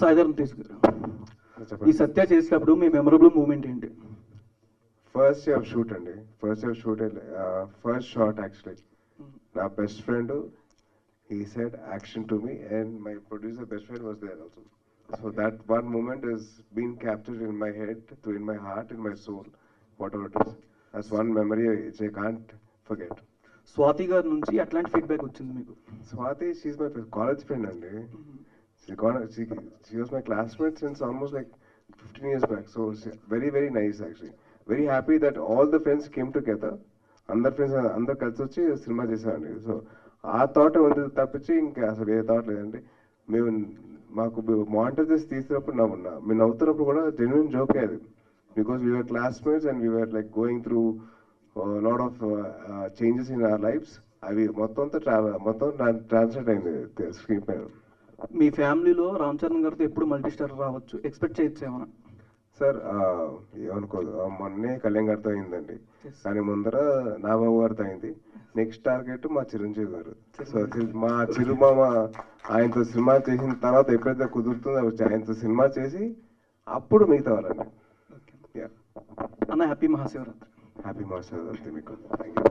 సాయిధరం తీసుకురా. ఈ సత్య చేసినప్పుడు మీ మెమరబుల్ మూమెంట్ ఏంటి? ఫస్ట్ ఇయర్ షూట్ అండి. ఫస్ట్ షాట్ యాక్చువల్లీ నా best friend he said action to me and my producer best friend was there also, so that one moment is been captured in my head, in my heart, in my soul, whatever it is. That's one memory which I can't forget. Swathi గారి నుంచి ఎట్లాంటి feedback వచ్చింది మీకు? Swati, she's my college friend and she was my classmate since almost like 15 years back, so very very nice actually. Very happy that all the friends came together, అందరు friends అందరు కలిసి వచ్చి cinema చేశారండి. So ఆ thought ఉంది తప్పించి ఇంకా అసలు ఏ థాట్ లేదండి. మేము మాకు మానిటర్ చేసి తీసినప్పుడు మేము నవ్వుతున్నప్పుడు కూడా జెన్యున్ జోక్ అది, because we are classmates and we are like going through lot of changes in our lifes. అవి మొత్తం ట్రాన్స్లేట్ అయింది స్క్రీన్ పైన. మీ ఫ్యామిలీలో రామ్ చరణ్ గారితో ఎప్పుడు మల్టీ స్టార్ రావచ్చు, ఎక్స్పెక్ట్ చేయొచ్చు ఏమన్నా? సార్ ఏమనుకోదు, మొన్నే కళ్యాణ్ గారితో అయిందండి, కానీ ముందర నాగబాబు గారితో అయింది. నెక్స్ట్ టార్గెట్ మా చిరంజీవి గారు. సో మా చిరుమామ ఆయనతో సినిమా చేసిన తర్వాత ఎప్పుడైతే కుదురుతుందో ఆయనతో సినిమా చేసి అప్పుడు మిగతా వాళ్ళండి. అన్న హ్యాపీ మహాశివరాత్రి. హ్యాపీ మహాశివరాత్రి మీకు. Thank you.